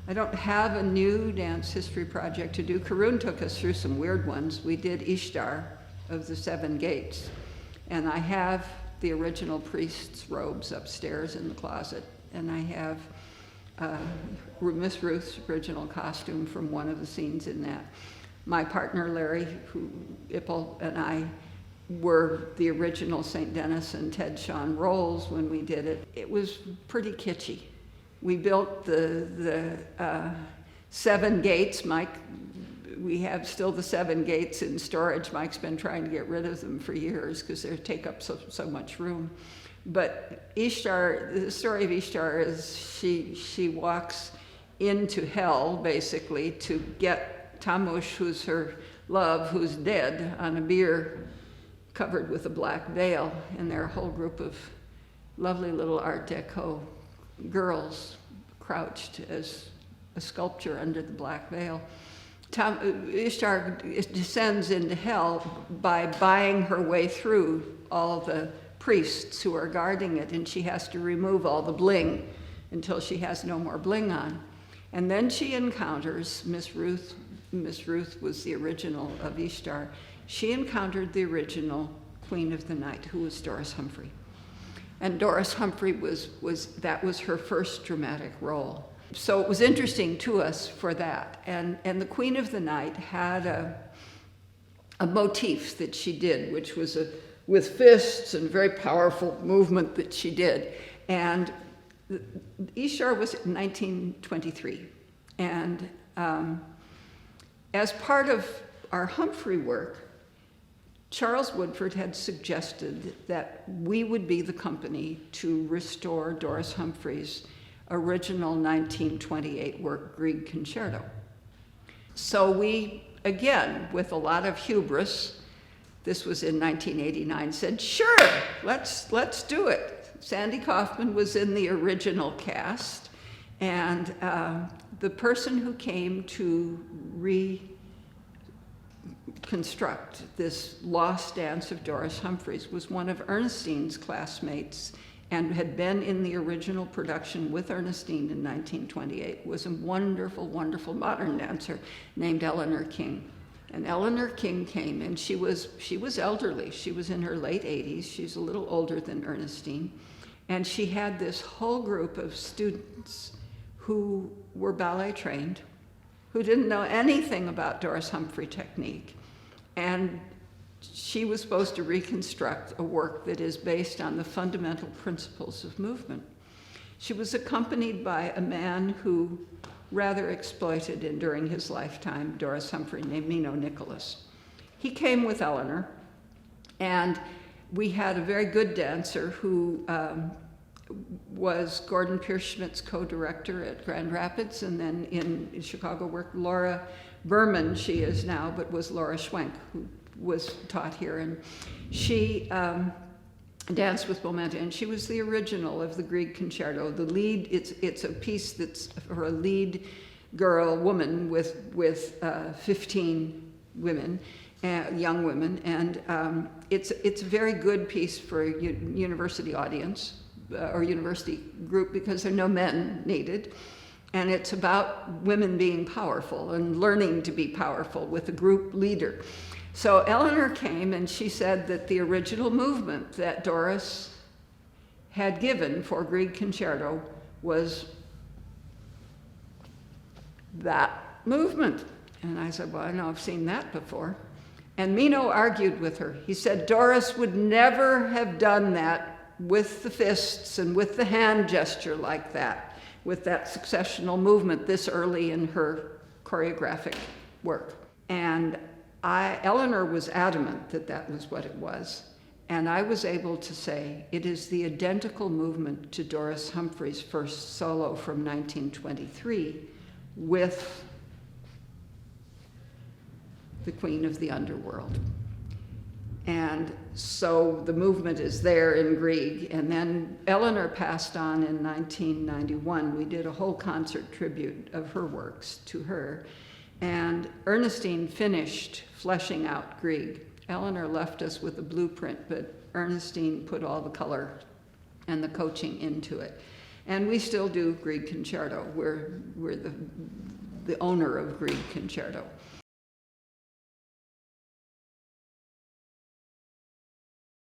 I don't have a new dance history project to do. Karun took us through some weird ones. We did Ishtar of the Seven Gates, and I have the original priest's robes upstairs in the closet, and I have Miss Ruth's original costume from one of the scenes in that. My partner Larry Ippel and I were the original St. Denis and Ted Shawn roles when we did it. It was pretty kitschy. We built the seven gates. Mike, we have still the seven gates in storage. Mike's been trying to get rid of them for years because they take up so much room. But Ishtar, the story of Ishtar is she walks into hell, basically, to get Tammuz, who's her love, who's dead, on a bier covered with a black veil. And they're a whole group of lovely little Art Deco girls crouched as a sculpture under the black veil. Ishtar descends into hell by buying her way through all the priests who are guarding it, and she has to remove all the bling until she has no more bling on. And then she encounters Miss Ruth. Miss Ruth was the original of Ishtar. She encountered the original Queen of the Night, who was Doris Humphrey. And Doris Humphrey was her first dramatic role. So it was interesting to us for that. And the Queen of the Night had a motif that she did, which was with fists and very powerful movement that she did. And Ishtar was in 1923. And as part of our Humphrey work, Charles Woodford had suggested that we would be the company to restore Doris Humphrey's original 1928 work, Grieg Concerto. So we, again, with a lot of hubris, this was in 1989, said, sure, let's do it. Sandy Kaufman was in the original cast, and the person who came to reconstruct this lost dance of Doris Humphrey's was one of Ernestine's classmates and had been in the original production with Ernestine in 1928, was a wonderful, wonderful modern dancer named Eleanor King. And Eleanor King came, and she was elderly. She was in her late 80s. She's a little older than Ernestine. And she had this whole group of students who were ballet trained, who didn't know anything about Doris Humphrey technique. And she was supposed to reconstruct a work that is based on the fundamental principles of movement. She was accompanied by a man who rather exploited during his lifetime Doris Humphrey, named Mino Nicholas. He came with Eleanor, and we had a very good dancer who was Gordon Pierce-Schmidt's co-director at Grand Rapids, and then in Chicago worked Laura Berman, she is now, but was Laura Schwenk, who was taught here. And she danced with Momenta, and she was the original of the Grieg Concerto. The lead, it's a piece that's for a lead woman with 15 women, young women, and it's a very good piece for a university audience or university group because there are no men needed. And it's about women being powerful and learning to be powerful with a group leader. So Eleanor came and she said that the original movement that Doris had given for Grieg Concerto was that movement. And I said, well, I know I've seen that before. And Mino argued with her. He said Doris would never have done that with the fists and with the hand gesture like that, with that successional movement this early in her choreographic work. And Eleanor was adamant that that was what it was. And I was able to say, it is the identical movement to Doris Humphrey's first solo from 1923 with the Queen of the Underworld. And so the movement is there in Grieg. And then Eleanor passed on in 1991. We did a whole concert tribute of her works to her. And Ernestine finished fleshing out Grieg. Eleanor left us with a blueprint, but Ernestine put all the color and the coaching into it. And we still do Grieg Concerto. We're the owner of Grieg Concerto.